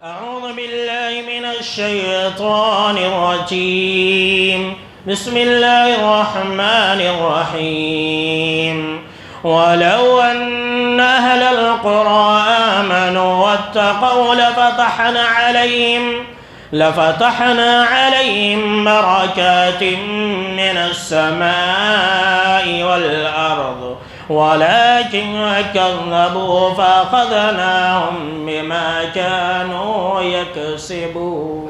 أعوذ بالله من الشيطان الرجيم بسم الله الرحمن الرحيم ولو أن أهل القرى آمنوا واتقوا لفتحنا عليهم بركات من السماء والأرض ولكن كذبوا فأخذناهم بما كانوا يكسبون.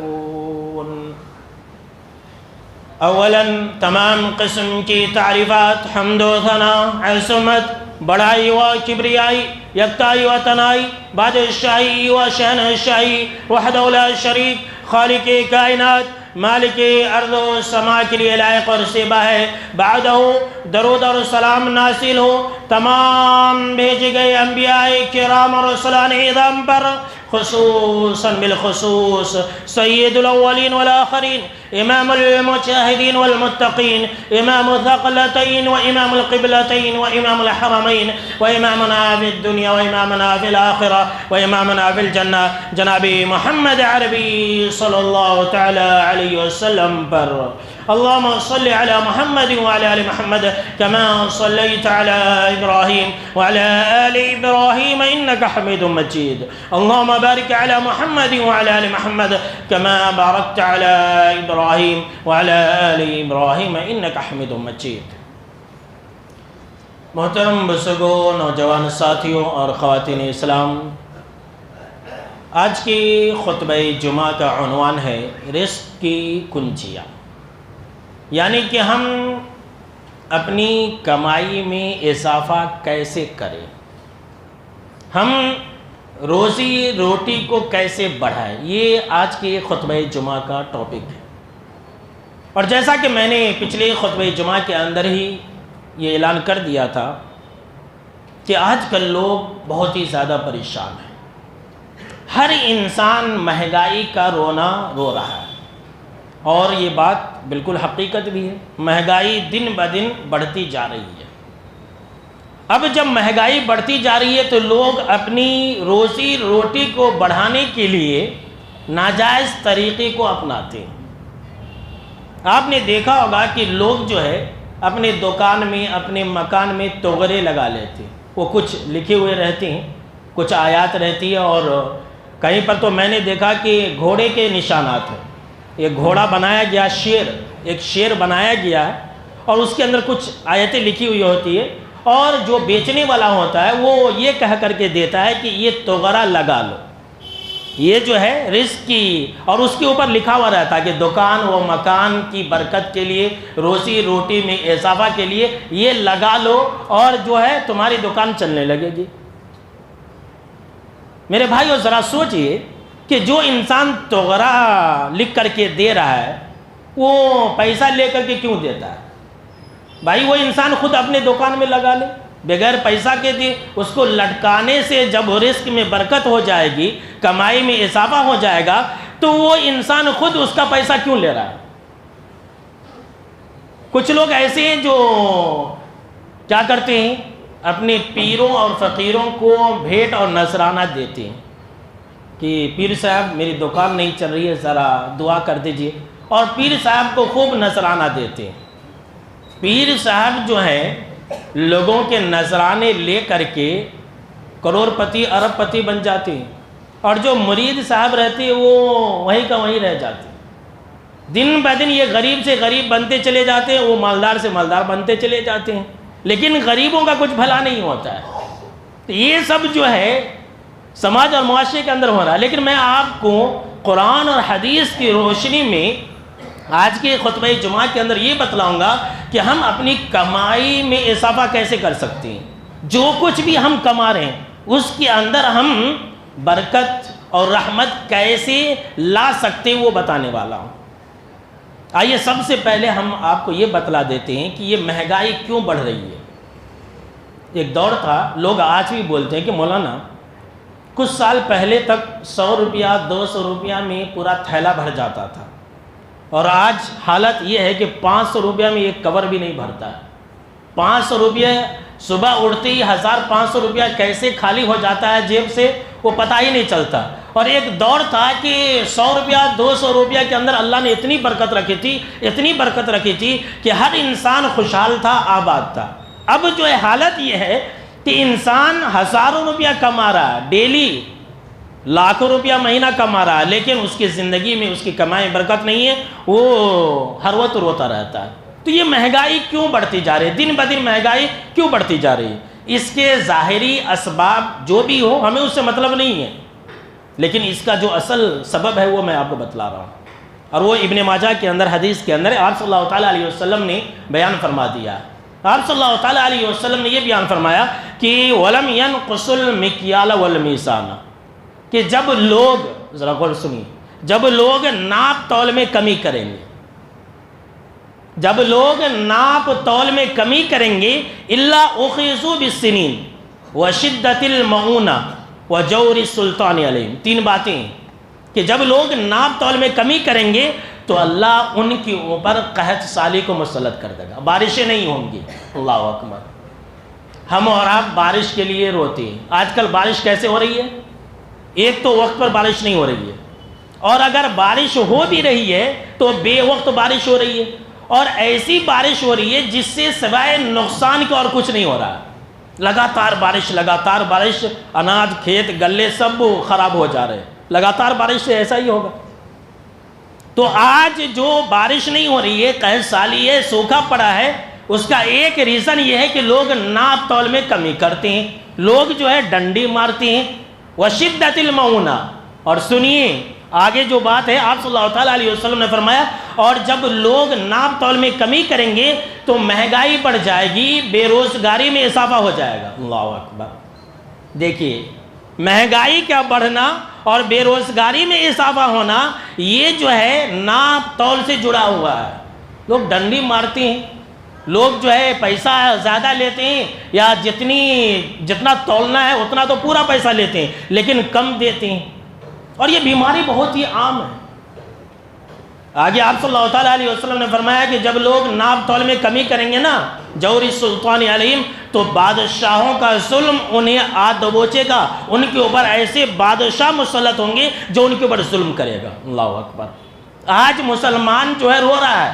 اولا تمام قسم کی تعریفات، حمد و ثنا، عصمت، بڑائی و کبریائی، یکتائی و تنائی، بادشاہی و شہنشاہی وحدہ لا شریک، خالق کائنات، مالک ارض و سما کے لیے لائق اور سیبہ ہے. بعدہ درود اور سلام نازل ہو تمام بھیجے گئے انبیاء کرام اور رسولان اعظم پر، خصوصاً بالخصوص سید الاولین والآخرین، امام المجاہدین والمتقین، امام الثقلتین وامام القبلتین وامام الحرمین وامامنا فی الدنیا وامامنا فی الآخرہ وامامنا فی الجنہ، جناب محمد عربی صلی اللہ تعالی علیہ وسلم پر. اللهم صل على محمد وعلى آل محمد كما صليت على إبراهيم وعلى آل إبراهيم إنك حميد مجيد. اللهم بارك على محمد وعلى آل محمد كما باركت على إبراهيم وعلى آل إبراهيم إنك حميد مجيد. محترم بزرگوں، نوجوان ساتھیوں اور خواتین اسلام، آج کی خطبہ جمعہ کا عنوان ہے رزق کی کنجیاں، یعنی کہ ہم اپنی کمائی میں اضافہ کیسے کریں، ہم روزی روٹی کو کیسے بڑھائیں. یہ آج کی خطبہ جمعہ کا ٹاپک ہے. اور جیسا کہ میں نے پچھلے خطبہ جمعہ کے اندر ہی یہ اعلان کر دیا تھا کہ آج کل لوگ بہت ہی زیادہ پریشان ہیں. ہر انسان مہنگائی کا رونا رو رہا ہے، اور یہ بات بالکل حقیقت بھی ہے. مہنگائی دن بدن بڑھتی جا رہی ہے. اب جب مہنگائی بڑھتی جا رہی ہے تو لوگ اپنی روزی روٹی کو بڑھانے کے لیے ناجائز طریقے کو اپناتے ہیں. آپ نے دیکھا ہوگا کہ لوگ جو ہے اپنے دکان میں، اپنے مکان میں توغرے لگا لیتے ہیں. وہ کچھ لکھے ہوئے رہتے ہیں، کچھ آیات رہتی ہے، اور کہیں پر تو میں نے دیکھا کہ گھوڑے کے نشانات ہیں. ایک گھوڑا بنایا گیا، ایک شیر بنایا گیا ہے، اور اس کے اندر کچھ آیتیں لکھی ہوئی ہوتی ہے، اور جو بیچنے والا ہوتا ہے وہ یہ کہہ کر کے دیتا ہے کہ یہ توغرا لگا لو، یہ جو ہے رزق کی، اور اس کے اوپر لکھا ہوا رہتا ہے کہ دکان و مکان کی برکت کے لیے، روزی روٹی میں اضافہ کے لیے یہ لگا لو اور جو ہے تمہاری دکان چلنے لگے گی. میرے بھائیو ذرا سوچئے کہ جو انسان توغرا لکھ کر کے دے رہا ہے وہ پیسہ لے کر کے کیوں دیتا ہے؟ بھائی وہ انسان خود اپنے دکان میں لگا لے بغیر پیسہ کے دے. اس کو لٹکانے سے جب رزق میں برکت ہو جائے گی، کمائی میں اضافہ ہو جائے گا، تو وہ انسان خود اس کا پیسہ کیوں لے رہا ہے؟ کچھ لوگ ایسے ہیں جو کیا کرتے ہیں، اپنے پیروں اور فقیروں کو بھیٹ اور نذرانہ دیتے ہیں کہ پیر صاحب میری دکان نہیں چل رہی ہے، ذرا دعا کر دیجئے، اور پیر صاحب کو خوب نذرانہ دیتے ہیں. پیر صاحب جو ہیں لوگوں کے نذرانے لے کر کے کروڑ پتی ارب پتی بن جاتے ہیں، اور جو مرید صاحب رہتے ہیں وہ وہیں کا وہیں رہ جاتے ہیں. دن بدن یہ غریب سے غریب بنتے چلے جاتے ہیں، وہ مالدار سے مالدار بنتے چلے جاتے ہیں، لیکن غریبوں کا کچھ بھلا نہیں ہوتا ہے. تو یہ سب جو ہے سماج اور معاشرے کے اندر ہو رہا ہے. لیکن میں آپ کو قرآن اور حدیث کی روشنی میں آج کے خطبہ جمعہ کے اندر یہ بتلاؤں گا کہ ہم اپنی کمائی میں اضافہ کیسے کر سکتے ہیں. جو کچھ بھی ہم کما رہے ہیں اس کے اندر ہم برکت اور رحمت کیسے لا سکتے ہیں وہ بتانے والا ہوں. آئیے سب سے پہلے ہم آپ کو یہ بتلا دیتے ہیں کہ یہ مہنگائی کیوں بڑھ رہی ہے. ایک دور تھا، لوگ آج بھی بولتے ہیں کہ مولانا کچھ سال پہلے تک 100 روپیہ 200 روپیہ میں پورا تھیلا بھر جاتا تھا، اور آج حالت یہ ہے کہ 500 روپیہ میں ایک کور بھی نہیں بھرتا ہے. 500 روپیہ صبح اٹھتے ہی 1500 روپیہ کیسے خالی ہو جاتا ہے جیب سے وہ پتہ ہی نہیں چلتا. اور ایک دور تھا کہ 100 روپیہ 200 روپیہ کے اندر اللہ نے اتنی برکت رکھی تھی کہ ہر انسان خوشحال تھا، آباد تھا۔ اب جو ہے حالت یہ ہے کہ انسان ہزاروں روپیہ کما رہا ہے، ڈیلی لاکھوں روپیہ مہینہ کما رہا ہے، لیکن اس کی زندگی میں اس کی کمائی برکت نہیں ہے، وہ ہر وقت روتا رہتا ہے۔ تو یہ مہنگائی کیوں بڑھتی جا رہی ہے؟ دن بدن مہنگائی کیوں بڑھتی جا رہی ہے؟ اس کے ظاہری اسباب جو بھی ہو ہمیں اس سے مطلب نہیں ہے، لیکن اس کا جو اصل سبب ہے وہ میں آپ کو بتلا رہا ہوں، اور وہ ابن ماجہ کے اندر حدیث کے اندر آپ صلی اللہ تعالیٰ علیہ وسلم نے بیان فرما دیا۔ آپ صلی اللہ تعالیٰ علیہ وسلم نے یہ بیان فرمایا کہ وَلَمْ يَنْقُصُ الْمِكْيَالَ وَالْمِيزَانَ، کہ جب لوگ، ذرا غور سنیے، جب لوگ ناپ تول میں کمی کریں گے، جب لوگ ناپ تول میں کمی کریں گے، إِلَّا أُخِذُوا بِالسِّنِينَ وَشِدَّةِ الْمَعُونَةِ وَجَوْرِ السُّلْطَانِ عَلَيْهِمْ، تین باتیں ہیں کہ جب لوگ ناپ تول میں کمی کریں گے تو اللہ ان کے اوپر قحط سالی کو مسلط کر دے گا، بارشیں نہیں ہوں گی۔ اللہ اکبر۔ ہم اور آپ بارش کے لیے روتے ہیں، آج کل بارش کیسے ہو رہی ہے؟ ایک تو وقت پر بارش نہیں ہو رہی ہے، اور اگر بارش ہو بھی رہی ہے تو بے وقت بارش ہو رہی ہے، اور ایسی بارش ہو رہی ہے جس سے سوائے نقصان کے اور کچھ نہیں ہو رہا ہے۔ لگاتار بارش، اناج، کھیت، گلے سب خراب ہو جا رہے ہیں، لگاتار بارش سے ایسا ہی ہوگا۔ تو آج جو بارش نہیں ہو رہی ہے، قحط سالی ہے، سوکھا پڑا ہے، اس کا ایک ریزن یہ ہے کہ لوگ ناپ تول میں کمی کرتے ہیں، لوگ جو ہے ڈنڈی مارتے ہیں۔ وَشِدَّةِ الْمَعُونَةِ، اور سنیے آگے جو بات ہے، آپ صلی اللہ تعالیٰ علیہ وسلم نے فرمایا اور جب لوگ ناپ تول میں کمی کریں گے تو مہنگائی بڑھ جائے گی، بے روزگاری میں اضافہ ہو جائے گا۔ اللہ اکبر۔ دیکھیے مہنگائی کا بڑھنا اور بے روزگاری میں اضافہ ہونا یہ جو ہے ناپ تول سے جڑا ہوا ہے۔ لوگ ڈنڈی مارتے ہیں، لوگ جو ہے پیسہ زیادہ لیتے ہیں، یا جتنا تولنا ہے اتنا تو پورا پیسہ لیتے ہیں لیکن کم دیتے ہیں، اور یہ بیماری بہت ہی عام ہے۔ آگے آپ صلی اللہ تعالیٰ علیہ وسلم نے فرمایا کہ جب لوگ ناپ تول میں کمی کریں گے نا، جور السلطان علیہم، تو بادشاہوں کا ظلم انہیں آ دبوچے گا، ان کے اوپر ایسے بادشاہ مسلط ہوں گے جو ان کے اوپر ظلم کرے گا۔ اللہ اکبر۔ آج مسلمان جو ہے رو رہا ہے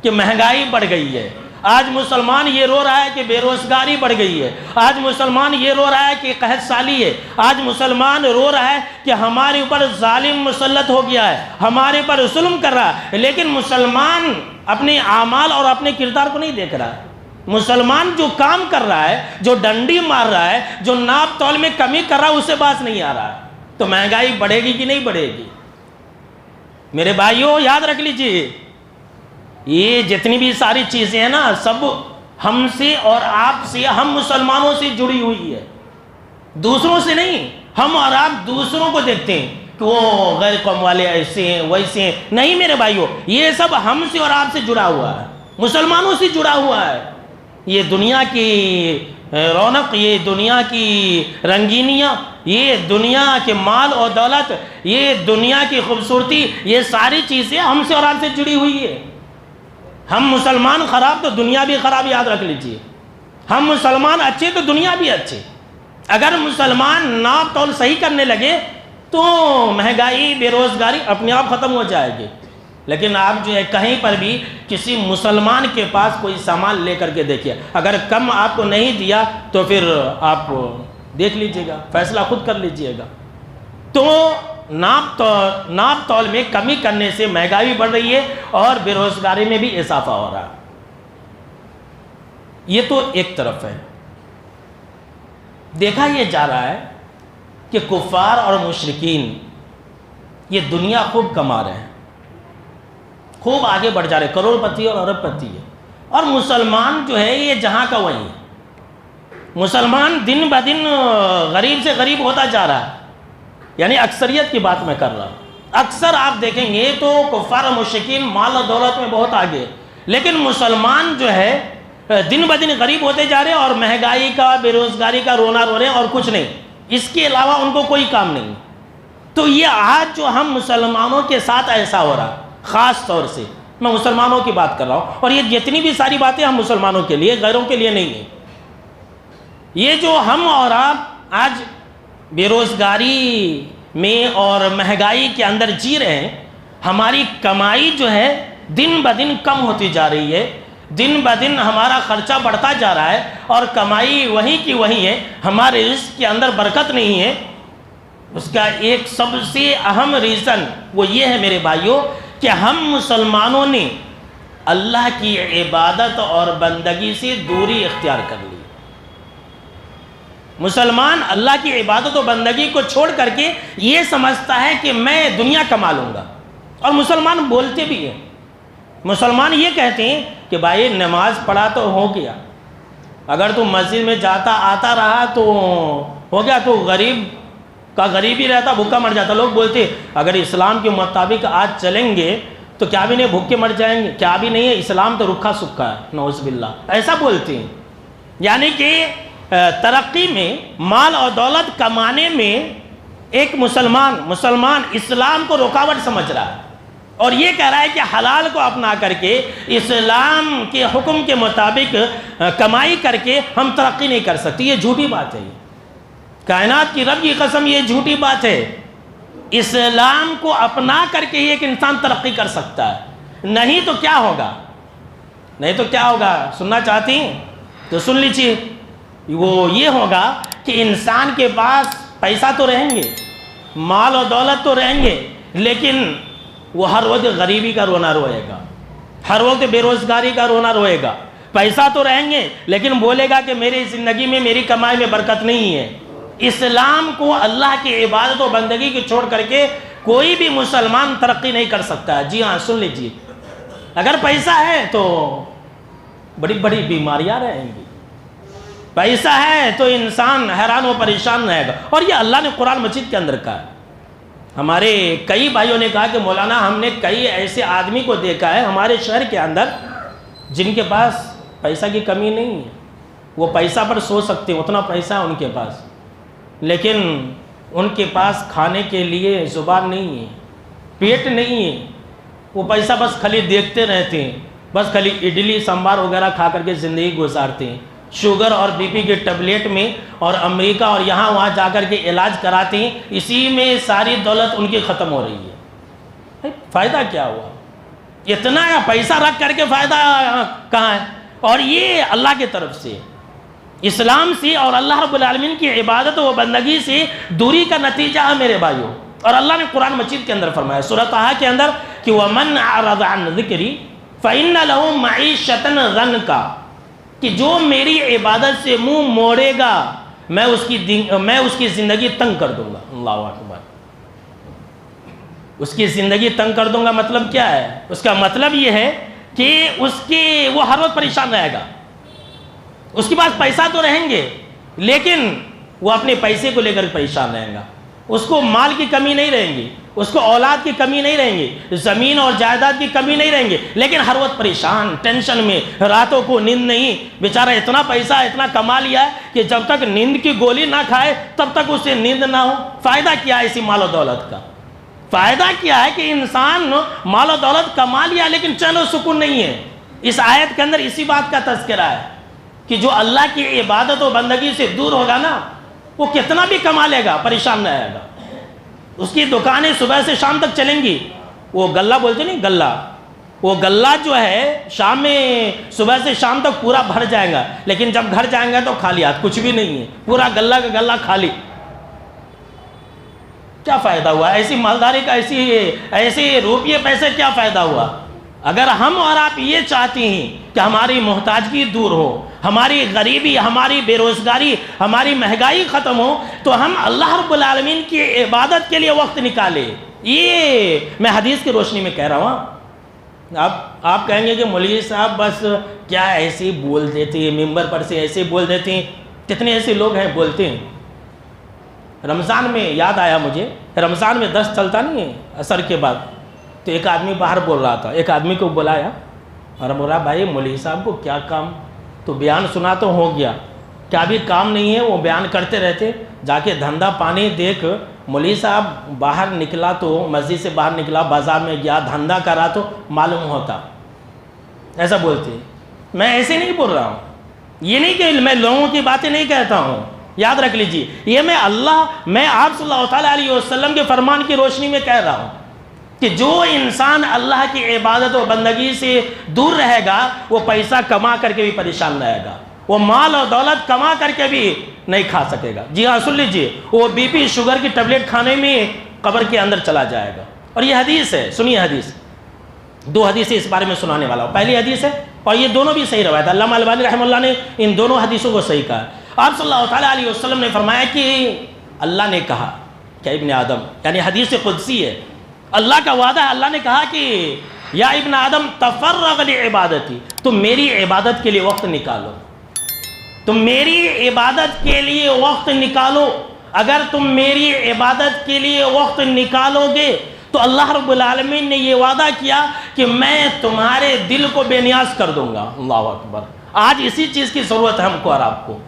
کہ مہنگائی بڑھ گئی ہے، آج مسلمان یہ رو رہا ہے کہ بے روزگاری بڑھ گئی ہے، آج مسلمان یہ رو رہا ہے کہ قحط سالی ہے، آج مسلمان رو رہا ہے کہ ہمارے اوپر ظالم مسلط ہو گیا ہے، ہمارے پر ظلم کر رہا ہے، لیکن مسلمان اپنے اعمال اور اپنے کردار کو نہیں دیکھ رہا ہے۔ مسلمان جو کام کر رہا ہے، جو ڈنڈی مار رہا ہے، جو ناپ تول میں کمی کر رہا ہے، اس سے باز نہیں آ رہا ہے۔ تو مہنگائی بڑھے گی کہ نہیں بڑھے گی؟ میرے بھائیوں یاد رکھ لیجئے، یہ جتنی بھی ساری چیزیں ہیں نا، سب ہم سے اور آپ سے، ہم مسلمانوں سے جڑی ہوئی ہے، دوسروں سے نہیں۔ ہم اور آپ دوسروں کو دیکھتے ہیں کہ وہ غیر قوم والے ایسے ہیں ویسے ہیں، نہیں میرے بھائیوں، یہ سب ہم سے اور آپ سے جڑا ہوا ہے، مسلمانوں سے جڑا ہوا ہے۔ یہ دنیا کی رونق، یہ دنیا کی رنگینیاں، یہ دنیا کے مال اور دولت، یہ دنیا کی خوبصورتی، یہ ساری چیزیں ہم سے اور آپ سے جڑی ہوئی ہے۔ ہم مسلمان خراب تو دنیا بھی خراب، یاد رکھ لیجئے۔ ہم مسلمان اچھے تو دنیا بھی اچھے۔ اگر مسلمان ناپ تول صحیح کرنے لگے تو مہنگائی، بے روزگاری اپنے آپ ختم ہو جائے گی۔ لیکن آپ جو ہے کہیں پر بھی کسی مسلمان کے پاس کوئی سامان لے کر کے دیکھیے، اگر کم آپ کو نہیں دیا تو پھر آپ دیکھ لیجئے گا، فیصلہ خود کر لیجئے گا۔ تو ناپ تول میں کمی کرنے سے مہنگائی بڑھ رہی ہے اور بے روزگاری میں بھی اضافہ ہو رہا ہے۔ یہ تو ایک طرف ہے۔ دیکھا یہ جا رہا ہے کہ کفار اور مشرکین یہ دنیا خوب کما رہے ہیں، خوب آگے بڑھ جا رہے، کروڑ پتی اور ارب پتی ہے، اور مسلمان جو ہے یہ جہاں کا وہیں ہے۔ مسلمان دن بدن غریب سے غریب ہوتا جا رہا ہے، یعنی اکثریت کی بات میں کر رہا ہوں۔ اکثر آپ دیکھیں گے تو کفار و مشرکین مال و دولت میں بہت آگے، لیکن مسلمان جو ہے دن بدن غریب ہوتے جا رہے ہیں، اور مہنگائی کا، بے روزگاری کا رونا رو رہے ہیں اور کچھ نہیں، اس کے علاوہ ان کو کوئی کام نہیں۔ تو یہ آج جو ہم مسلمانوں کے ساتھ ایسا ہو رہا، خاص طور سے میں مسلمانوں کی بات کر رہا ہوں، اور یہ جتنی بھی ساری باتیں ہم مسلمانوں کے لیے، غیروں کے لیے نہیں ہیں۔ یہ جو ہم اور آپ آج بے روزگاری میں اور مہنگائی کے اندر جی رہے ہیں، ہماری کمائی جو ہے دن بدن کم ہوتی جا رہی ہے، دن بدن ہمارا خرچہ بڑھتا جا رہا ہے اور کمائی وہیں کی وہیں ہے، ہمارے رزق کے اندر برکت نہیں ہے، اس کا ایک سب سے اہم ریزن وہ یہ ہے میرے بھائیوں کہ ہم مسلمانوں نے اللہ کی عبادت اور بندگی سے دوری اختیار کر لی۔ مسلمان اللہ کی عبادت و بندگی کو چھوڑ کر کے یہ سمجھتا ہے کہ میں دنیا کما لوں گا، اور مسلمان بولتے بھی ہیں، مسلمان یہ کہتے ہیں کہ بھائی نماز پڑھا تو ہو گیا، اگر تو مسجد میں جاتا آتا رہا تو ہو گیا، تو غریب کا غریب ہی رہتا، بھوکا مر جاتا۔ لوگ بولتے ہیں اگر اسلام کے مطابق آج چلیں گے تو کیا بھی نہیں بھوکے مر جائیں گے، کیا بھی نہیں ہے، اسلام تو رکھا سکھا ہے، نعوذ باللہ، ایسا بولتے ہیں۔ یعنی کہ ترقی میں، مال اور دولت کمانے میں ایک مسلمان اسلام کو رکاوٹ سمجھ رہا ہے، اور یہ کہہ رہا ہے کہ حلال کو اپنا کر کے اسلام کے حکم کے مطابق کمائی کر کے ہم ترقی نہیں کر سکتے۔ یہ جھوٹی بات ہے، کائنات کی رب کی قسم یہ جھوٹی بات ہے۔ اسلام کو اپنا کر کے ایک انسان ترقی کر سکتا ہے، نہیں تو کیا ہوگا؟ سننا چاہتی ہیں تو سن لیجیے، وہ یہ ہوگا کہ انسان کے پاس پیسہ تو رہیں گے، مال و دولت تو رہیں گے، لیکن وہ ہر وقت غریبی کا رونا روئے گا، ہر وقت بے روزگاری کا رونا روئے گا۔ پیسہ تو رہیں گے لیکن بولے گا کہ میری زندگی میں، میری کمائی میں برکت نہیں ہے۔ اسلام کو، اللہ کی عبادت و بندگی کو چھوڑ کر کے کوئی بھی مسلمان ترقی نہیں کر سکتا ہے۔ جی ہاں، سن لیجیے، اگر پیسہ ہے تو بڑی بڑی بیماریاں رہیں گی، پیسہ ہے تو انسان حیران و پریشان رہے گا، اور یہ اللہ نے قرآن مجید کے اندر کہا ہے۔ ہمارے کئی بھائیوں نے کہا کہ مولانا ہم نے کئی ایسے آدمی کو دیکھا ہے ہمارے شہر کے اندر جن کے پاس پیسہ کی کمی نہیں ہے، وہ پیسہ پر سو سکتے ہیں، اتنا پیسہ ہے ان کے پاس، لیکن ان کے پاس کھانے کے لیے زبان نہیں ہے، پیٹ نہیں ہے، وہ پیسہ بس خالی دیکھتے رہتے ہیں، بس خالی اڈلی سمبار وغیرہ کھا کر کے زندگی گزارتے ہیں، شوگر اور بی پی کے ٹیبلیٹ میں اور امریکہ اور یہاں وہاں جا کر کے علاج کراتے ہیں، اسی میں ساری دولت ان کی ختم ہو رہی ہے۔ فائدہ کیا ہوا؟ اتنا پیسہ رکھ کر کے فائدہ کہاں ہے؟ اور یہ اللہ کی طرف سے، اسلام سے اور اللہ رب العالمین کی عبادت و بندگی سے دوری کا نتیجہ ہے میرے بھائیوں۔ اور اللہ نے قرآن مجید کے اندر فرمایا سورۃ طٰہٰ کے اندر کہ وَمَنْ أَعْرَضَ عَنْ ذِكْرِي فَإِنَّ لَهُ مَعِيشَةً ضَنْكًا، کہ جو میری عبادت سے منہ موڑے گا میں اس کی زندگی تنگ کر دوں گا۔ اللہ اکبر، اس کی زندگی تنگ کر دوں گا مطلب کیا ہے؟ اس کا مطلب یہ ہے کہ وہ ہر وقت پریشان رہے گا، اس کے پاس پیسہ تو رہیں گے لیکن وہ اپنے پیسے کو لے کر پریشان رہے گا، اس کو مال کی کمی نہیں رہیں گی، اس کو اولاد کی کمی نہیں رہیں گی، زمین اور جائیداد کی کمی نہیں رہیں گی، لیکن ہر وقت پریشان، ٹینشن میں، راتوں کو نیند نہیں، بیچارہ اتنا پیسہ اتنا کما لیا ہے کہ جب تک نیند کی گولی نہ کھائے تب تک اسے نیند نہ ہو۔ فائدہ کیا ہے اسی مال و دولت کا؟ فائدہ کیا ہے کہ انسان مال و دولت کما لیا لیکن چین و سکون نہیں ہے۔ اس آیت کے اندر اسی بات کا تذکرہ ہے کہ جو اللہ کی عبادت و بندگی سے دور ہوگا نا، وہ کتنا بھی کما لے گا پریشان رہے گا، اس کی دکانیں صبح سے شام تک چلیں گی، وہ غلہ بولتے نہیں، غلہ، وہ غلہ جو ہے شام میں صبح سے شام تک پورا بھر جائے گا، لیکن جب گھر جائیں گے تو خالی ہاتھ، کچھ بھی نہیں ہے، پورا غلہ کا غلہ خالی۔ کیا فائدہ ہوا ایسی مالداری کا، ایسے روپیے پیسے کیا فائدہ ہوا؟ اگر ہم اور آپ یہ چاہتے ہیں کہ ہماری محتاجگی دور ہو، ہماری غریبی، ہماری بے روزگاری، ہماری مہنگائی ختم ہو، تو ہم اللہ رب العالمین کی عبادت کے لیے وقت نکالیں۔ یہ میں حدیث کی روشنی میں کہہ رہا ہوں۔ آپ کہیں گے کہ مولوی صاحب بس کیا ایسے بول دیتے ہیں، ممبر پر سے ایسے بول دیتے ہیں، کتنے ایسے لوگ ہیں بولتے ہیں۔ رمضان میں یاد آیا مجھے، رمضان میں 10 چلتا نہیں ہے عصر کے بعد، تو ایک آدمی باہر بول رہا تھا، ایک آدمی کو بلایا اور بولا بھائی مولوی صاحب کو کیا کام؟ تو بیان سنا تو ہو گیا، کیا بھی کام نہیں ہے، وہ بیان کرتے رہتے، جا کے دھندا پانی دیکھ مولوی صاحب باہر نکلا تو مسجد سے باہر نکلا، بازار میں گیا، دھندا کرا تو معلوم ہوتا۔ ایسا بولتے ہیں۔ میں ایسے نہیں بول رہا ہوں، یہ نہیں کہ میں لوگوں کی باتیں نہیں کہتا ہوں، یاد رکھ لیجیے، یہ میں آپ صلی اللہ تعالیٰ علیہ وسلم کے فرمان کی روشنی میں کہہ رہا ہوں کہ جو انسان اللہ کی عبادت و بندگی سے دور رہے گا وہ پیسہ کما کر کے بھی پریشان رہے گا، وہ مال اور دولت کما کر کے بھی نہیں کھا سکے گا۔ جی ہاں سن لیجیے، وہ بی پی شوگر کی ٹیبلٹ کھانے میں قبر کے اندر چلا جائے گا۔ اور یہ حدیث ہے، سنیے حدیث، 2 حدیثیں اس بارے میں سنانے والا ہوں۔ پہلی حدیث ہے اور یہ دونوں بھی صحیح روایت ہے، علامہ البانی رحمہ اللہ نے ان دونوں حدیثوں کو صحیح کہا۔ آپ صلی اللہ تعالیٰ علیہ وسلم نے فرمایا کہ اللہ نے کہا کہ ابن آدم، یعنی حدیث قدسی ہے، اللہ کا وعدہ ہے، اللہ نے کہا کہ یا ابن آدم تفرغ لعبادتی، تم میری عبادت کے لیے وقت نکالو، تم میری عبادت کے لیے وقت نکالو۔ اگر تم میری عبادت کے لیے وقت نکالو گے تو اللہ رب العالمین نے یہ وعدہ کیا کہ میں تمہارے دل کو بے نیاز کر دوں گا۔ اللہ اکبر، آج اسی چیز کی ضرورت ہے ہم کو اور آپ کو۔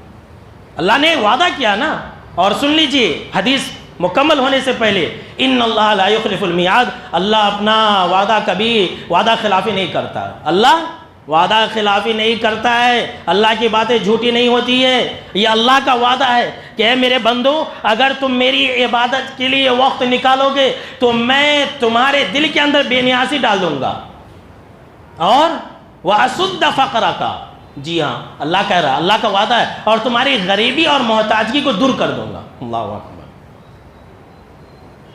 اللہ نے وعدہ کیا نا، اور سن لیجئے حدیث مکمل ہونے سے پہلے، ان اللہ لا یخلف المیعاد، اللہ اپنا وعدہ کبھی وعدہ خلافی نہیں کرتا، اللہ وعدہ خلافی نہیں کرتا ہے، اللہ کی باتیں جھوٹی نہیں ہوتی ہے۔ یہ اللہ کا وعدہ ہے کہ اے میرے بندو، اگر تم میری عبادت کے لیے وقت نکالو گے تو میں تمہارے دل کے اندر بے نیازی ڈال دوں گا، اور وَأَسُدَّ فَقْرَكَ، جی ہاں اللہ کہہ رہا ہے، اللہ کا وعدہ ہے، اور تمہاری غریبی اور محتاجگی کو دور کر دوں گا۔ اللہ اکبر،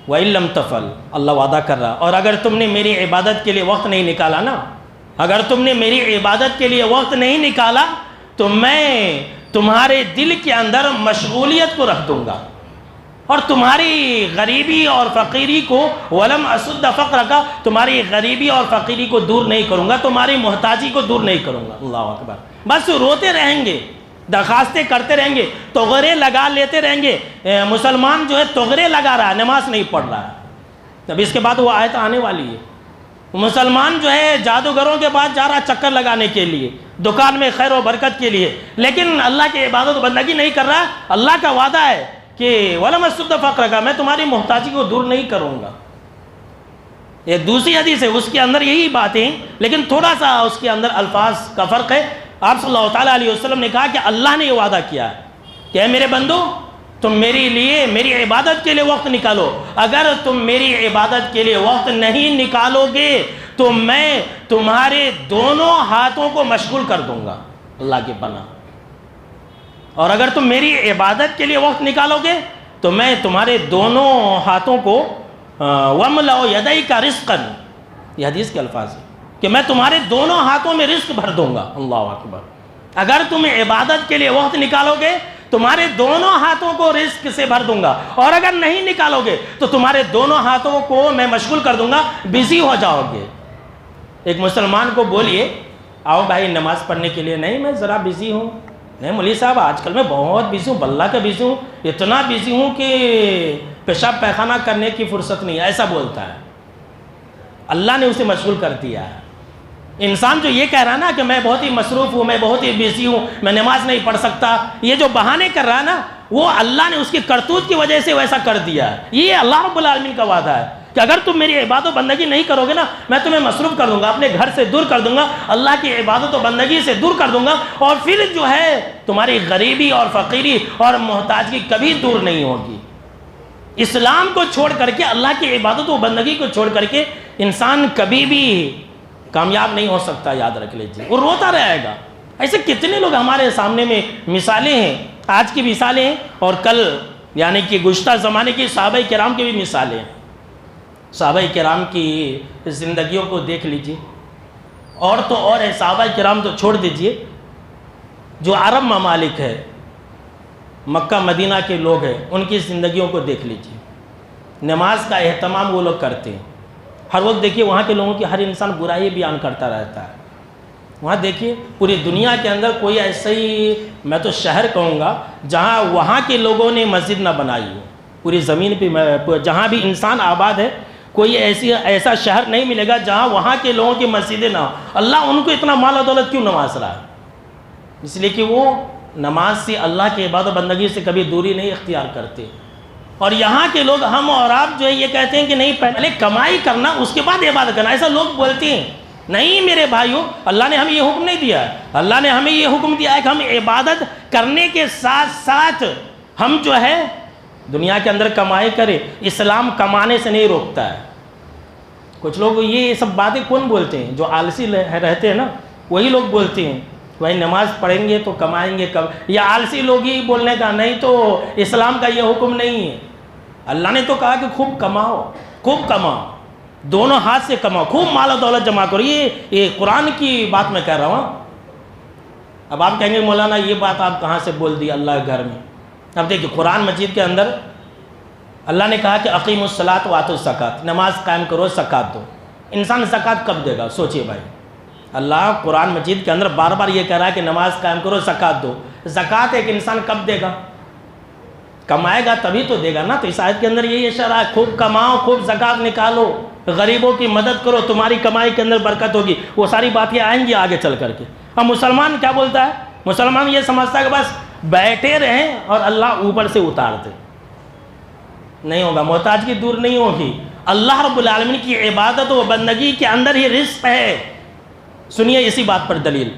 وَإِن لَمْ تَفْعَلْ، اللہ وعدہ کر رہا، اور اگر تم نے میری عبادت کے لیے وقت نہیں نکالا نا، اگر تم نے میری عبادت کے لیے وقت نہیں نکالا تو میں تمہارے دل کے اندر مشغولیت کو رکھ دوں گا، اور تمہاری غریبی اور فقیری کو وَلَمْ أَسُدَّ فَقْرَكَ، تمہاری غریبی اور فقیری کو دور نہیں کروں گا، تمہاری محتاجی کو دور نہیں کروں گا۔ اللہ اکبر، بس روتے رہیں گے، درخواستیں کرتے رہیں گے، تغرے لگا لیتے رہیں گے۔ مسلمان جو ہے تغرے لگا رہا ہے، نماز نہیں پڑھ رہا ہے۔ اب اس کے بعد وہ آیت آنے والی ہے، مسلمان جو ہے جادوگروں کے بعد جا رہا چکر لگانے کے لیے، دکان میں خیر و برکت کے لیے، لیکن اللہ کی عبادت و بندگی نہیں کر رہا۔ اللہ کا وعدہ ہے کہ وَلَمْ أَسُدَّ فَقْرَكَ، میں تمہاری محتاجی کو دور نہیں کروں گا۔ یہ دوسری حدیث ہے، اس کے اندر یہی باتیں، لیکن تھوڑا سا اس کے اندر الفاظ کا فرق ہے۔ آپ صلی اللہ تعالیٰ علیہ وسلم نے کہا کہ اللہ نے یہ وعدہ کیا ہے کہ اے میرے بندو، تم میری عبادت کے لیے وقت نکالو، اگر تم میری عبادت کے لیے وقت نہیں نکالو گے تو میں تمہارے دونوں ہاتھوں کو مشغول کر دوں گا، اللہ کی پناہ، اور اگر تم میری عبادت کے لیے وقت نکالو گے تو میں تمہارے دونوں ہاتھوں کو وَمْلَأُ يَدَيْكَ رِزْقًا، یہ حدیث کے الفاظ ہیں کہ میں تمہارے دونوں ہاتھوں میں رزق بھر دوں گا۔ اللہ اکبر، اگر تم عبادت کے لیے وقت نکالو گے تمہارے دونوں ہاتھوں کو رزق سے بھر دوں گا، اور اگر نہیں نکالو گے تو تمہارے دونوں ہاتھوں کو میں مشغول کر دوں گا، بزی ہو جاؤ گے۔ ایک مسلمان کو بولیے آؤ بھائی نماز پڑھنے کے لیے، نہیں میں ذرا بزی ہوں، نہیں مولوی صاحب آج کل میں بہت بزی ہوں، بلّہ کا بزی ہوں، اتنا بزی ہوں کہ پیشاب پیخانہ کرنے کی فرصت نہیں ہے، ایسا بولتا ہے۔ اللہ نے اسے مشغول کر دیا ہے۔ انسان جو یہ کہہ رہا نا کہ میں بہت ہی مصروف ہوں، میں بہت ہی بزی ہوں، میں نماز نہیں پڑھ سکتا، یہ جو بہانے کر رہا ہے نا، وہ اللہ نے اس کی کرتوت کی وجہ سے ویسا کر دیا ہے۔ یہ اللہ رب العالمین کا وعدہ ہے کہ اگر تم میری عبادت و بندگی نہیں کرو گے نا، میں تمہیں مصروف کر دوں گا، اپنے گھر سے دور کر دوں گا، اللہ کی عبادت و بندگی سے دور کر دوں گا، اور پھر جو ہے تمہاری غریبی اور فقیری اور محتاجگی کبھی دور نہیں ہوگی۔ اسلام کو چھوڑ کر کے، اللہ کی عبادت و بندگی کو چھوڑ کر کے انسان کبھی بھی کامیاب نہیں ہو سکتا، یاد رکھ لیجیے، وہ روتا رہے گا۔ ایسے کتنے لوگ ہمارے سامنے میں مثالیں ہیں، آج کی مثالیں ہیں اور کل یعنی کہ گزشتہ زمانے کی صحابہ کرام کی بھی مثالیں ہیں۔ صحابہ کرام کی زندگیوں کو دیکھ لیجیے، اور تو اور ہے، صحابہ کرام تو چھوڑ دیجیے، جو عرب ممالک ہے، مکہ مدینہ کے لوگ ہیں، ان کی زندگیوں کو دیکھ لیجیے۔ نماز کا اہتمام وہ لوگ کرتے ہیں، ہر وقت دیکھیے وہاں کے لوگوں کی ہر انسان برائی بیان کرتا رہتا ہے۔ وہاں دیکھیے پوری دنیا کے اندر کوئی ایسے ہی، میں تو شہر کہوں گا، جہاں وہاں کے لوگوں نے مسجد نہ بنائی ہو، پوری زمین پہ جہاں بھی انسان آباد ہے، کوئی ایسا شہر نہیں ملے گا جہاں وہاں کے لوگوں کی مسجدیں نہ ہو۔ اللہ ان کو اتنا مال و دولت کیوں نواز رہا ہے؟ اس لیے کہ وہ نماز سے، اللہ کی عبادت و بندگی سے کبھی دوری نہیں اختیار کرتے۔ اور یہاں کے لوگ، ہم اور آپ جو ہے یہ کہتے ہیں کہ نہیں پہلے کمائی کرنا اس کے بعد عبادت کرنا، ایسا لوگ بولتے ہیں۔ نہیں میرے بھائیوں، اللہ نے ہمیں یہ حکم نہیں دیا ہے۔ اللہ نے ہمیں یہ حکم دیا ہے کہ ہم عبادت کرنے کے ساتھ ساتھ ہم جو ہے دنیا کے اندر کمائی کرے، اسلام کمانے سے نہیں روکتا ہے۔ کچھ لوگ یہ سب باتیں کون بولتے ہیں؟ جو آلسی رہتے ہیں نا، وہی لوگ بولتے ہیں بھائی نماز پڑھیں گے تو کمائیں گے کب، یا آلسی لوگ ہی بولنے کا، نہیں تو اسلام کا یہ حکم نہیں ہے۔ اللہ نے تو کہا کہ خوب کماؤ، خوب کماؤ، دونوں ہاتھ سے کماؤ، خوب مال و دولت جمع کرو۔ یہ قرآن کی بات میں کہہ رہا ہوں۔ اب آپ کہیں گے مولانا یہ بات آپ کہاں سے بول دی اللہ کے گھر میں؟ اب دیکھیں قرآن مجید کے اندر اللہ نے کہا کہ اقیموا الصلاۃ وآتوا الزکوٰۃ، نماز قائم کرو، زکوٰۃ دو۔ انسان زکوٰۃ کب دے گا؟ سوچئے بھائی، اللہ قرآن مجید کے اندر بار بار یہ کہہ رہا ہے کہ نماز قائم کرو، زکوٰۃ دو۔ زکوٰۃ ایک انسان کب دے گا؟ کمائے گا تبھی تو دے گا نا۔ تو اس آیت کے اندر یہی اشارہ ہے، خوب کماؤ، خوب زکوٰۃ نکالو، غریبوں کی مدد کرو، تمہاری کمائی کے اندر برکت ہوگی۔ وہ ساری باتیں آئیں گی آگے چل کر کے۔ اب مسلمان کیا بولتا ہے؟ مسلمان یہ سمجھتا ہے کہ بس بیٹھے رہیں اور اللہ اوپر سے اتار دے۔ نہیں ہوگا، محتاجگی دور نہیں ہوگی۔ اللہ رب العالمین کی عبادت و بندگی کے اندر ہی رزق ہے۔ سنیے اسی بات پر دلیل،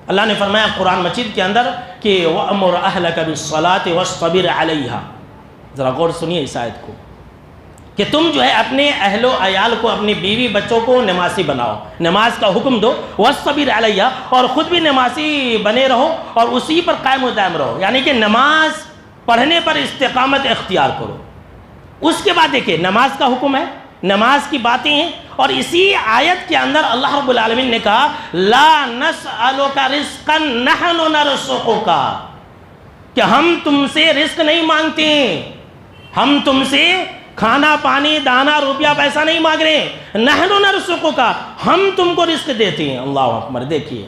اللہ نے فرمایا قرآن مجید کے اندر کہ وَأْمُرْ أَهْلَكَ بِالصَّلَاةِ وَاصْطَبِرْ عَلَيْهَا۔ ذرا غور سنیے اس آیت کو کہ تم جو ہے اپنے اہل و عیال کو، اپنی بیوی بچوں کو نمازی بناؤ، نماز کا حکم دو، وَاصْطَبِرْ عَلَيْهَا، اور خود بھی نمازی بنے رہو اور اسی پر قائم و دائم رہو، یعنی کہ نماز پڑھنے پر استقامت اختیار کرو۔ اس کے بعد دیکھیں نماز کا حکم ہے، نماز کی باتیں ہیں، اور اسی آیت کے اندر اللہ رب العالمین نے کہا لا نسألک رزقا نحن نرزقک، کہ ہم تم سے رزق نہیں مانگتے، ہم تم سے کھانا پانی دانا روپیہ پیسہ نہیں مانگ رہے، نحن نرزقک، ہم تم کو رزق دیتے ہیں۔ اللہ اکبر۔ دیکھیے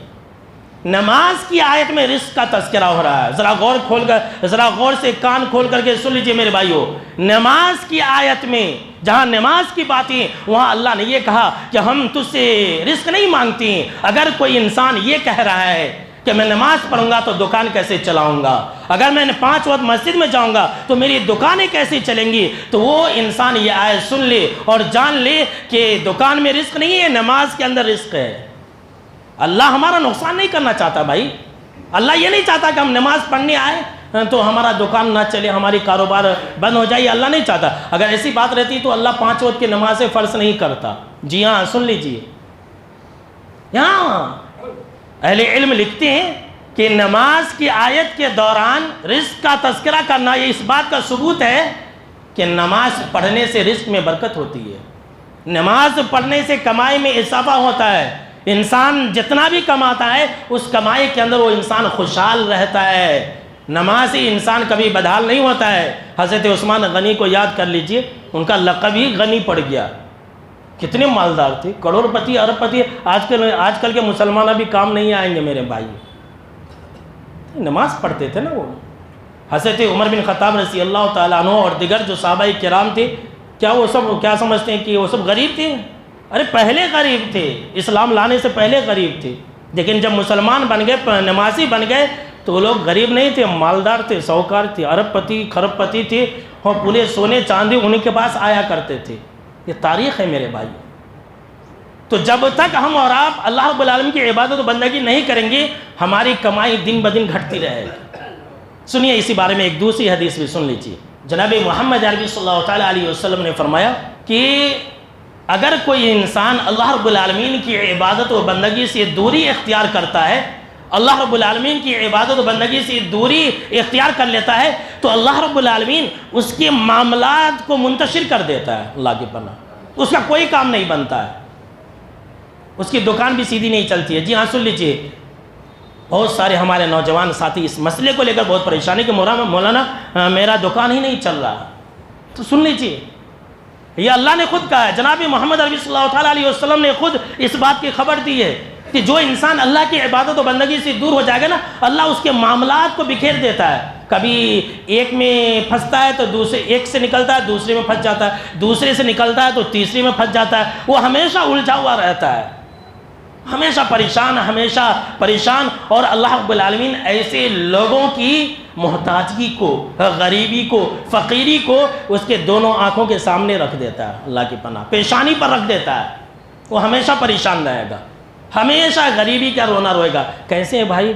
نماز کی آیت میں رزق کا تذکرہ ہو رہا ہے، ذرا غور سے کان کھول کر کے سن لیجئے میرے بھائیو۔ نماز کی آیت میں جہاں نماز کی باتیں، وہاں اللہ نے یہ کہا کہ ہم تجھ سے رزق نہیں مانگتے ہیں۔ اگر کوئی انسان یہ کہہ رہا ہے کہ میں نماز پڑھوں گا تو دکان کیسے چلاؤں گا، اگر میں 5 وقت مسجد میں جاؤں گا تو میری دکانیں کیسے چلیں گی، تو وہ انسان یہ آیت سن لے اور جان لے کہ دکان میں رزق نہیں ہے، نماز کے اندر رزق ہے۔ اللہ ہمارا نقصان نہیں کرنا چاہتا بھائی، اللہ یہ نہیں چاہتا کہ ہم نماز پڑھنے آئے تو ہمارا دکان نہ چلے، ہماری کاروبار بند ہو جائے، اللہ نہیں چاہتا۔ اگر ایسی بات رہتی تو اللہ 5 وقت کی نمازیں فرض نہیں کرتا۔ جی ہاں، سن لیجئے، یہاں اہل علم لکھتے ہیں کہ نماز کی آیت کے دوران رزق کا تذکرہ کرنا یہ اس بات کا ثبوت ہے کہ نماز پڑھنے سے رزق میں برکت ہوتی ہے، نماز پڑھنے سے کمائی میں اضافہ ہوتا ہے۔ انسان جتنا بھی کماتا ہے اس کمائی کے اندر وہ انسان خوشحال رہتا ہے۔ نمازی انسان کبھی بدحال نہیں ہوتا ہے۔ حضرت عثمان غنی کو یاد کر لیجئے، ان کا لقب ہی غنی پڑ گیا۔ کتنے مالدار تھے، کروڑ پتی ارب پتی۔ آج کل کے مسلمان ابھی کام نہیں آئیں گے میرے بھائی، نماز پڑھتے تھے نا وہ۔ حضرت عمر بن خطاب رضی اللہ تعالیٰ عنہ اور دیگر جو صحابہ کرام تھے، کیا وہ سب کیا سمجھتے ہیں کہ وہ سب غریب تھے؟ ارے پہلے غریب تھے، اسلام لانے سے پہلے غریب تھے، لیکن جب مسلمان بن گئے، نمازی بن گئے تو وہ لوگ غریب نہیں تھے، مالدار تھے، ساہوکار تھے، ارب پتی کھرب پتی تھے، اور پورے سونے چاندی انہیں کے پاس آیا کرتے تھے۔ یہ تاریخ ہے میرے بھائی۔ تو جب تک ہم اور آپ اللہ رب العالمین کی عبادت و بندگی نہیں کریں گے، ہماری کمائی دن بدن گھٹتی رہے گی۔ سنیے اسی بارے میں ایک دوسری حدیث بھی سن لیجیے۔ جناب محمد عربی صلی اللہ تعالیٰ علیہ وسلم نے فرمایا کہ اگر کوئی انسان اللہ رب العالمین کی عبادت و بندگی سے دوری اختیار کرتا ہے، اللہ رب العالمین کی عبادت و بندگی سے دوری اختیار کر لیتا ہے، تو اللہ رب العالمین اس کے معاملات کو منتشر کر دیتا ہے۔ اللہ کی پناہ، اس کا کوئی کام نہیں بنتا ہے، اس کی دکان بھی سیدھی نہیں چلتی ہے۔ جی ہاں، سن لیجئے، بہت سارے ہمارے نوجوان ساتھی اس مسئلے کو لے کر بہت پریشانی کہ مولانا میرا دکان ہی نہیں چل رہا۔ تو سن لیجئے، یہ اللہ نے خود کہا ہے، جناب محمد عربی صلی اللہ تعالیٰ علیہ وسلم نے خود اس بات کی خبر دی ہے کہ جو انسان اللہ کی عبادت و بندگی سے دور ہو جائے گا نا، اللہ اس کے معاملات کو بکھیر دیتا ہے۔ کبھی ایک میں پھنستا ہے تو دوسرے، ایک سے نکلتا ہے دوسرے میں پھنس جاتا ہے، دوسرے سے نکلتا ہے تو تیسرے میں پھنس جاتا ہے۔ وہ ہمیشہ الجھا ہوا رہتا ہے، ہمیشہ پریشان۔ اور اللہ رب العالمین ایسے لوگوں کی محتاجگی کو، غریبی کو، فقیری کو اس کے دونوں آنکھوں کے سامنے رکھ دیتا ہے۔ اللہ کی پناہ، پیشانی پر رکھ دیتا ہے۔ وہ ہمیشہ پریشان رہے گا، ہمیشہ غریبی کا رونا روئے گا۔ کیسے ہیں بھائی؟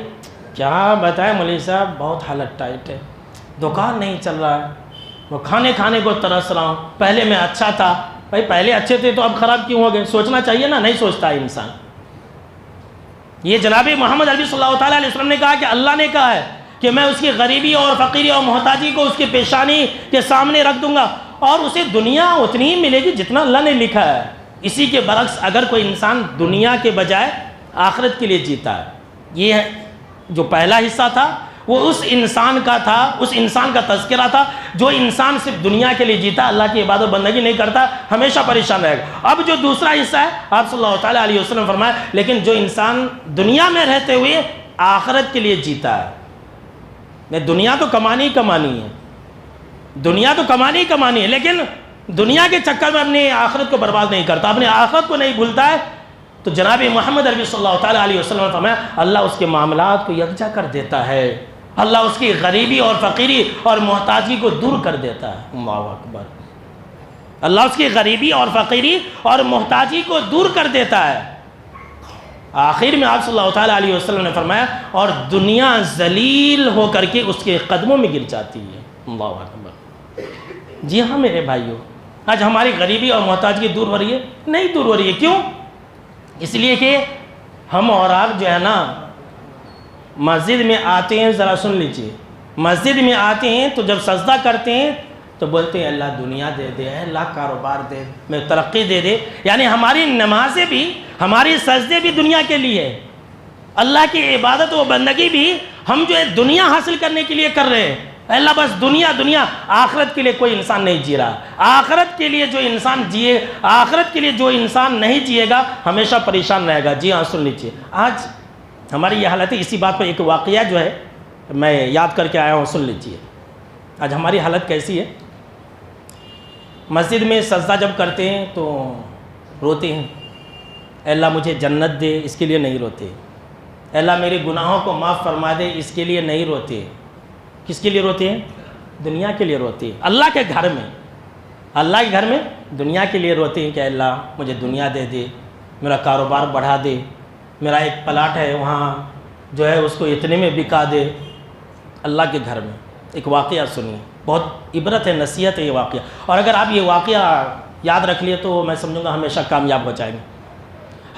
کیا بتائیں مولوی صاحب، بہت حالت ٹائٹ ہے، دکان نہیں چل رہا ہے، وہ کھانے کو ترس رہا ہوں، پہلے میں اچھا تھا، بھائی پہلے اچھے تھے تو اب خراب کیوں ہو گئے؟ سوچنا چاہیے نا، نہیں سوچتا ہے انسان۔ یہ جناب محمد عربی صلی اللہ تعالیٰ علیہ وسلم نے کہا کہ اللہ نے کہا ہے کہ میں اس کی غریبی اور فقیری اور محتاجی کو اس کی پیشانی کے سامنے رکھ دوں گا، اور اسے دنیا اتنی ہی ملے گی جتنا اللہ نے لکھا ہے۔ اسی کے برعکس اگر کوئی انسان دنیا کے بجائے آخرت کے لیے جیتا ہے، یہ جو پہلا حصہ تھا وہ اس انسان کا تھا، اس انسان کا تذکرہ تھا جو انسان صرف دنیا کے لیے جیتا، اللہ کی عبادت بندگی نہیں کرتا، ہمیشہ پریشان رہے گا۔ اب جو دوسرا حصہ ہے، آپ صلی اللہ تعالیٰ علیہ وسلم فرمایا لیکن جو انسان دنیا میں رہتے ہوئے آخرت کے لیے جیتا ہے، میں دنیا تو کمانی ہی کمانی ہے، دنیا تو کمانی ہی کمانی ہے، لیکن دنیا کے چکر میں اپنی آخرت کو برباد نہیں کرتا، اپنی آخرت کو نہیں بھولتا ہے، تو جناب محمد عربی صلی اللہ تعالیٰ علیہ وسلم نے فرمایا اللہ اس کے معاملات کو یکجا کر دیتا ہے، اللہ اس کی غریبی اور فقیری اور محتاجی کو دور کر دیتا ہے۔ اللہ اکبر، اللہ اس کی غریبی اور فقیری اور محتاجی کو دور کر دیتا ہے۔ آخر میں آپ صلی اللہ تعالیٰ علیہ وسلم نے فرمایا اور دنیا ذلیل ہو کر کے اس کے قدموں میں گر جاتی ہے۔ اللہ اکبر۔ جی ہاں میرے بھائیوں، آج ہماری غریبی اور محتاجی دور ہو رہی ہے؟ نہیں دور ہو رہی ہے۔ کیوں؟ اس لیے کہ ہم اور آپ جو ہے نا مسجد میں آتے ہیں، ذرا سن لیجئے، مسجد میں آتے ہیں تو جب سجدہ کرتے ہیں تو بولتے ہیں اللہ دنیا دے دے، اللہ کاروبار دے، میں ترقی دے دے، یعنی ہماری نمازیں بھی، ہماری سجدے بھی دنیا کے لیے، اللہ کی عبادت و بندگی بھی ہم جو ہے دنیا حاصل کرنے کے لیے کر رہے ہیں۔ اللہ بس دنیا دنیا، آخرت کے لیے کوئی انسان نہیں جی رہا۔ آخرت کے لیے جو انسان جیے، آخرت کے لیے جو انسان نہیں جیے گا ہمیشہ پریشان رہے گا۔ جی ہاں سن لیجیے، آج ہماری یہ حالت ہے، اسی بات پہ ایک واقعہ جو ہے میں یاد کر کے آیا ہوں، سن لیجیے۔ آج ہماری حالت کیسی ہے؟ مسجد میں سجدہ جب کرتے ہیں تو روتے ہیں، اے اللہ مجھے جنت دے، اس کے لیے نہیں روتے۔ اے اللہ میرے گناہوں کو معاف فرما دے، اس کے لیے نہیں روتے۔ کس کے لیے روتے ہیں؟ دنیا کے لیے روتے ہیں۔ اللہ کے گھر میں، اللہ کے گھر میں دنیا کے لیے روتے ہیں کہ اے اللہ مجھے دنیا دے دے، میرا کاروبار بڑھا دے، میرا ایک پلاٹ ہے وہاں جو ہے اس کو اتنے میں بکا دے۔ اللہ کے گھر میں ایک واقعہ سنیے، بہت عبرت ہے، نصیحت ہے یہ واقعہ، اور اگر آپ یہ واقعہ یاد رکھ لیے تو میں سمجھوں گا ہمیشہ کامیاب ہو جائیں گے۔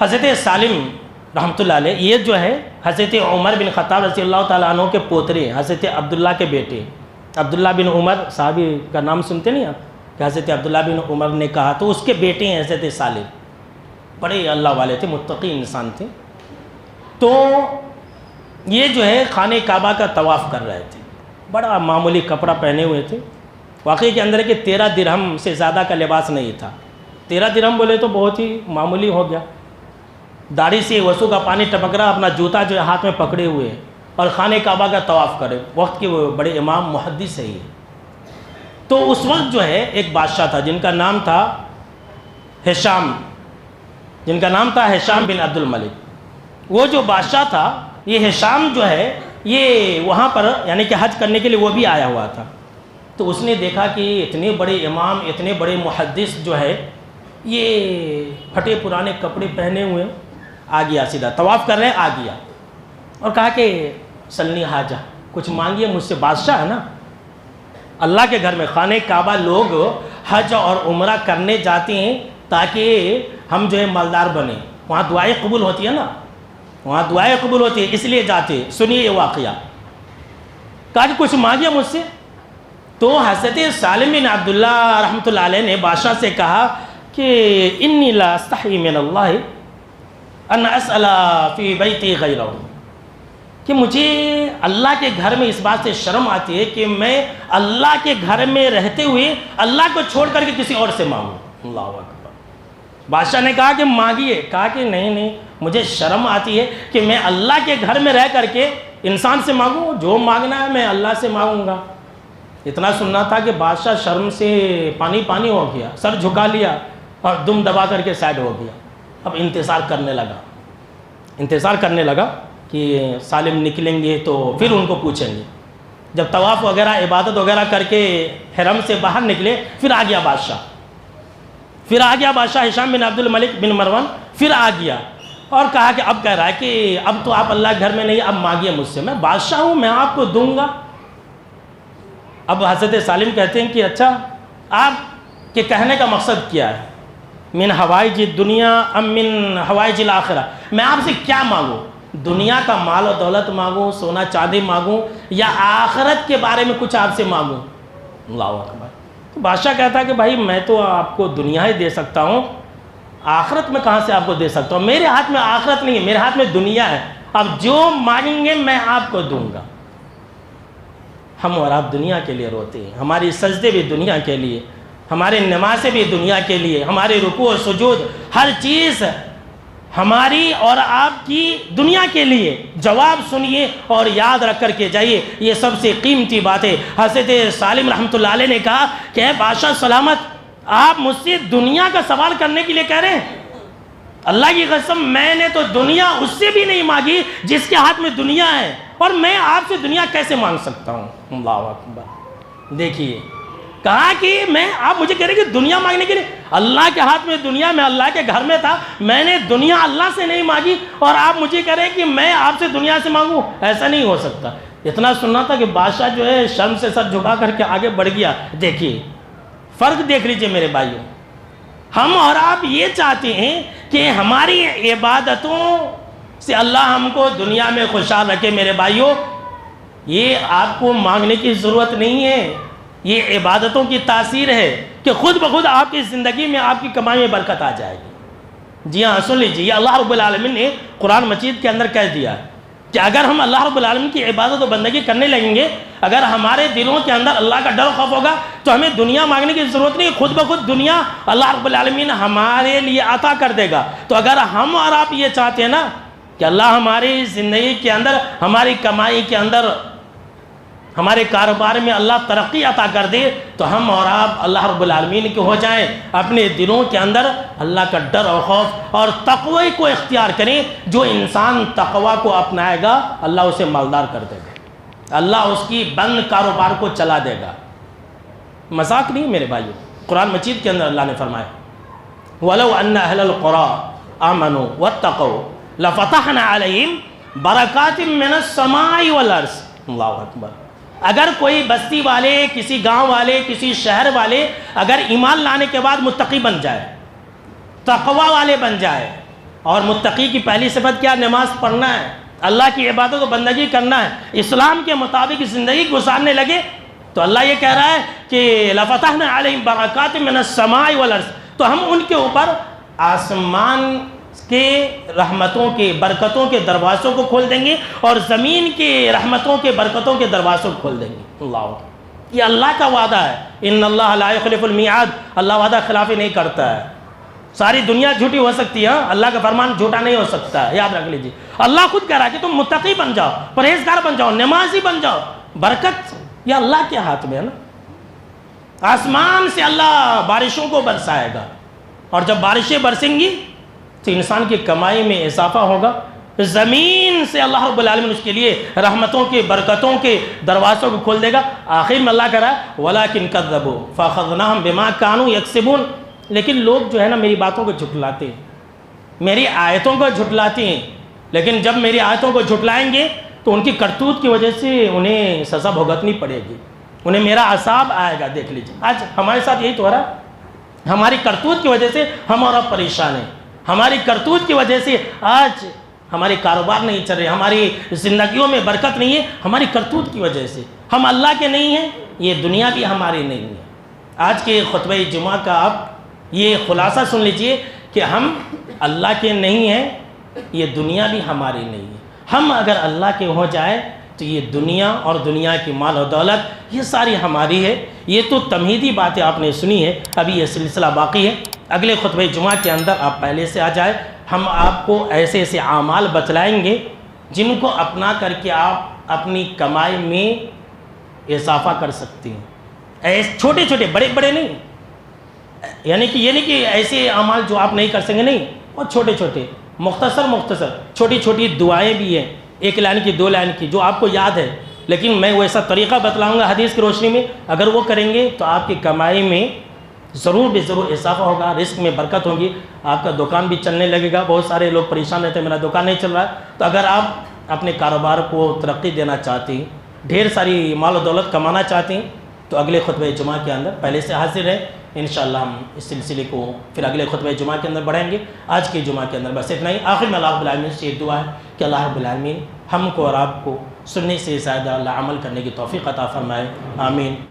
حضرت سالم رحمۃ اللہ علیہ، یہ جو ہے حضرت عمر بن خطاب رضی اللہ تعالیٰ عنہ کے پوترے، حضرت عبداللہ کے بیٹے، عبداللہ بن عمر صحابی کا نام سنتے نہیں آپ کہ حضرت عبداللہ بن عمر نے کہا، تو اس کے بیٹے ہیں حضرت سالم، بڑے اللہ والے تھے، متقی انسان تھے۔ تو یہ جو ہے خانہ کعبہ کا طواف کر رہے تھے، بڑا معمولی کپڑا پہنے ہوئے تھے، واقعی کے اندر ہے کہ 13 درہم سے زیادہ کا لباس نہیں تھا۔ 13 درہم بولے تو بہت ہی معمولی ہو گیا، داڑھی سے وضو کا پانی ٹپک رہا، اپنا جوتا جو ہے ہاتھ میں پکڑے ہوئے اور خانہ کعبہ کا طواف کرے، وقت کے وہ بڑے امام محدث ہے یہ۔ تو اس وقت جو ہے ایک بادشاہ تھا جن کا نام تھا ہشام، جن کا نام تھا ہشام بن عبد الملک۔ وہ جو بادشاہ تھا، یہ ہشام جو ہے یہ وہاں پر یعنی کہ حج کرنے کے لیے وہ بھی آیا ہوا تھا۔ تو اس نے دیکھا کہ اتنے بڑے امام، اتنے بڑے محدث جو ہے یہ پھٹے پرانے کپڑے پہنے ہوئے، آ گیا سیدھا طواف کر رہے ہیں، آ گیا اور کہا کہ سلنی حاجہ، کچھ مانگیے مجھ سے، بادشاہ ہے نا، اللہ کے گھر میں خانہ کعبہ لوگ حج اور عمرہ کرنے جاتے ہیں تاکہ ہم جو ہے مالدار بنیں، وہاں دعائیں قبول ہوتی ہے نا، وہاں دعائیں قبول ہوتی ہے، اس لیے جاتے ہیں۔ سنیے یہ واقعہ، کہا کہ کچھ مانگیے مجھ سے۔ تو حضرت سالم بن عبداللہ رحمۃ اللہ علیہ نے بادشاہ سے کہا کہ انی لا استحی من اللہ ان اسأل فی بیتی غیرہ، کہ مجھے اللہ کے گھر میں اس بات سے شرم آتی ہے کہ میں اللہ کے گھر میں رہتے ہوئے اللہ کو چھوڑ کر کے کسی اور سے مانگوں۔ اللہ اکبر۔ بادشاہ نے کہا کہ مانگیے، کہا کہ نہیں مجھے شرم آتی ہے کہ میں اللہ کے گھر میں رہ کر کے انسان سے مانگوں، جو مانگنا ہے میں اللہ سے مانگوں گا۔ اتنا سننا تھا کہ بادشاہ شرم سے پانی پانی ہو گیا، سر جھکا لیا اور دم دبا کر کے سائڈ ہو گیا۔ اب انتظار کرنے لگا کہ سالم نکلیں گے تو پھر ان کو پوچھیں گے۔ جب طواف وغیرہ عبادت وغیرہ کر کے حرم سے باہر نکلے، پھر آ گیا بادشاہ ہشام بن عبد الملک بن مروان، پھر آ گیا اور کہا کہ اب کہہ رہا ہے کہ اب تو آپ اللہ گھر میں نہیں، اب مانگیے مجھ سے، میں بادشاہ ہوں، میں آپ کو دوں گا۔ اب حضرت سالم کہتے ہیں کہ اچھا آپ کے کہنے کا مقصد کیا ہے؟ من حوائج دنیا ام من حوائج الاخرہ، میں آپ سے کیا مانگوں؟ دنیا کا مال و دولت مانگوں، سونا چاندی مانگوں، یا آخرت کے بارے میں کچھ آپ سے مانگوں؟ اللہ اکبر۔ تو بادشاہ کہتا ہے کہ بھائی میں تو آپ کو دنیا ہی دے سکتا ہوں، آخرت میں کہاں سے آپ کو دے سکتا ہوں؟ میرے ہاتھ میں آخرت نہیں ہے، میرے ہاتھ میں دنیا ہے، اب جو مانگیں گے میں آپ کو دوں گا۔ ہم اور آپ دنیا کے لیے روتے ہیں، ہماری سجدے بھی دنیا کے لیے، ہمارے نمازیں بھی دنیا کے لیے، ہمارے رکوع و سجود، ہر چیز ہماری اور آپ کی دنیا کے لیے۔ جواب سنیے اور یاد رکھ کر کے جائیے، یہ سب سے قیمتی بات ہے۔ حضرت سالم رحمۃ اللہ علیہ نے کہا کہ اے بادشاہ سلامت، آپ مجھ سے دنیا کا سوال کرنے کے لیے کہہ رہے ہیں؟ اللہ کی قسم میں نے تو دنیا اس سے بھی نہیں مانگی جس کے ہاتھ میں دنیا ہے، اور میں آپ سے دنیا کیسے مانگ سکتا ہوں؟ اللہ اکبر۔ دیکھیے کہا کہ آپ مجھے کہہ رہے کہ دنیا مانگنے کے لیے، اللہ کے ہاتھ میں دنیا، میں اللہ کے گھر میں تھا، میں نے دنیا اللہ سے نہیں مانگی، اور آپ مجھے کہہ رہے کہ میں آپ سے دنیا سے مانگوں؟ ایسا نہیں ہو سکتا۔ اتنا سننا تھا کہ بادشاہ جو ہے شرم سے سر جھکا کر کے آگے بڑھ گیا۔ دیکھیے فرق دیکھ لیجئے میرے بھائیوں، ہم اور آپ یہ چاہتے ہیں کہ ہماری عبادتوں سے اللہ ہم کو دنیا میں خوشحال رکھے۔ میرے بھائیوں، یہ آپ کو مانگنے کی ضرورت نہیں ہے، یہ عبادتوں کی تاثیر ہے کہ خود بخود آپ کی زندگی میں آپ کی کمائی میں برکت آ جائے گی۔ جی ہاں سن لیجیے، یہ اللہ رب العالمین نے قرآن مجید کے اندر کہہ دیا کہ اگر ہم اللہ رب العالمین کی عبادت و بندگی کرنے لگیں گے، اگر ہمارے دلوں کے اندر اللہ کا ڈر و خوف ہوگا تو ہمیں دنیا مانگنے کی ضرورت نہیں، خود بخود دنیا اللہ رب العالمین ہمارے لیے عطا کر دے گا۔ تو اگر ہم اور آپ یہ چاہتے ہیں نا کہ اللہ ہماری زندگی کے اندر، ہماری کمائی کے اندر، ہمارے کاروبار میں اللہ ترقی عطا کر دے، تو ہم اور آپ اللہ رب العالمین کے ہو جائیں، اپنے دلوں کے اندر اللہ کا ڈر و خوف اور تقوی کو اختیار کریں۔ جو انسان تقوی کو اپنائے گا اللہ اسے مالدار کر دے گا، اللہ اس کی بند کاروبار کو چلا دے گا۔ مذاق نہیں میرے بھائیو، قرآن مجید کے اندر اللہ نے فرمایا وَلَوْ أَنَّ أَهْلَ الْقُرَىٰ آمَنُوا وَاتَّقَوْا لَفَتَحْنَا عَلَيْهِمْ بَرَكَاتٍ مِّنَ السَّمَاءِ وَالْأَرْضِ۔ اللہ اکبر۔ اگر کوئی بستی والے، کسی گاؤں والے، کسی شہر والے اگر ایمان لانے کے بعد متقی بن جائے، تقوی والے بن جائے، اور متقی کی پہلی صفت کیا؟ نماز پڑھنا ہے، اللہ کی عبادت و بندگی کرنا ہے، اسلام کے مطابق زندگی گزارنے لگے، تو اللہ یہ کہہ رہا ہے کہ لَفَتَحْنَا عَلَيْهِمْ بَرَكَاتٍ مِّنَ السَّمَاءِ وَالْأَرْضِ، تو ہم ان کے اوپر آسمان کے رحمتوں کے، برکتوں کے دروازوں کو کھول دیں گے، اور زمین کے رحمتوں کے، برکتوں کے دروازوں کو کھول دیں گے۔ اللہ، یہ اللہ کا وعدہ ہے۔ ان اللہ لا یخلف المیعاد، اللہ وعدہ خلافی نہیں کرتا ہے۔ ساری دنیا جھوٹی ہو سکتی ہے، اللہ کا فرمان جھوٹا نہیں ہو سکتا ہے، یاد رکھ لیجیے۔ اللہ خود کہہ رہا ہے کہ تم متقی بن جاؤ، پرہیزگار بن جاؤ، نمازی بن جاؤ، برکت یہ اللہ کے ہاتھ میں ہے نا۔ آسمان سے اللہ بارشوں کو برسائے گا، اور جب بارشیں برسیں گی تو انسان کی کمائی میں اضافہ ہوگا، زمین سے اللہ رب العالمین اس کے لیے رحمتوں کے، برکتوں کے دروازوں کو کھول دے گا۔ آخر میں اللہ کہہ رہا ہے وَلَٰكِنْ كَذَّبُوا فَأَخَذْنَاهُمْ بِمَا كَانُوا يَكْسِبُونَ، لیکن لوگ جو ہے نا میری باتوں کو جھٹلاتے ہیں، میری آیتوں کو جھٹلاتے ہیں، لیکن جب میری آیتوں کو جھٹلائیں گے تو ان کی کرتوت کی وجہ سے انہیں سزا بھگتنی پڑے گی، انہیں میرا عذاب آئے گا۔ دیکھ لیجیے آج ہمارے ساتھ یہی تو ہو رہا ہے، ہماری کرتوت کی وجہ سے ہم اور اب پریشان ہیں، ہماری کرتوت کی وجہ سے آج ہمارے کاروبار نہیں چل رہے، ہماری زندگیوں میں برکت نہیں ہے، ہماری کرتوت کی وجہ سے۔ ہم اللہ کے نہیں ہیں، یہ دنیا بھی ہماری نہیں ہے۔ آج کے خطبہ جمعہ کا آپ یہ خلاصہ سن لیجئے کہ ہم اللہ کے نہیں ہیں، یہ دنیا بھی ہماری نہیں ہے۔ ہم اگر اللہ کے ہو جائے تو یہ دنیا اور دنیا کی مال و دولت یہ ساری ہماری ہے۔ یہ تو تمہیدی باتیں آپ نے سنی ہے، ابھی یہ سلسلہ باقی ہے۔ اگلے خطبہ جمعہ کے اندر آپ پہلے سے آ جائیں، ہم آپ کو ایسے ایسے اعمال بتلائیں گے جن کو اپنا کر کے آپ اپنی کمائی میں اضافہ کر سکتے ہیں۔ ایسے چھوٹے چھوٹے، بڑے بڑے نہیں، یعنی کہ یہ نہیں کہ ایسے اعمال جو آپ نہیں کر سکیں، نہیں، اور چھوٹے چھوٹے، مختصر چھوٹی چھوٹی دعائیں بھی ہیں، 1 لائن کی 2 لائن کی، جو آپ کو یاد ہے، لیکن میں ویسا طریقہ بتلاؤں گا حدیث کی روشنی میں، اگر وہ کریں گے تو آپ کی کمائی میں ضرور بے ضرور اضافہ ہوگا، رزق میں برکت ہوگی، آپ کا دکان بھی چلنے لگے گا۔ بہت سارے لوگ پریشان رہتے ہیں میرا دکان نہیں چل رہا ہے، تو اگر آپ اپنے کاروبار کو ترقی دینا چاہتے ہیں، ڈھیر ساری مال و دولت کمانا چاہتے ہیں، تو اگلے خطبہ جمعہ کے اندر پہلے سے حاضر ہے، انشاءاللہ ہم اس سلسلے کو پھر اگلے خطبہ جمعہ کے اندر بڑھائیں گے۔ آج کے جمعہ کے اندر بس اتنا ہی۔ آخر میں اللہ رب العالمین سے ایک دعا ہے کہ اللہ رب العالمین ہم کو اور آپ کو سننے سے زیادہ عمل کرنے کی توفیق عطا فرمائے، آمین۔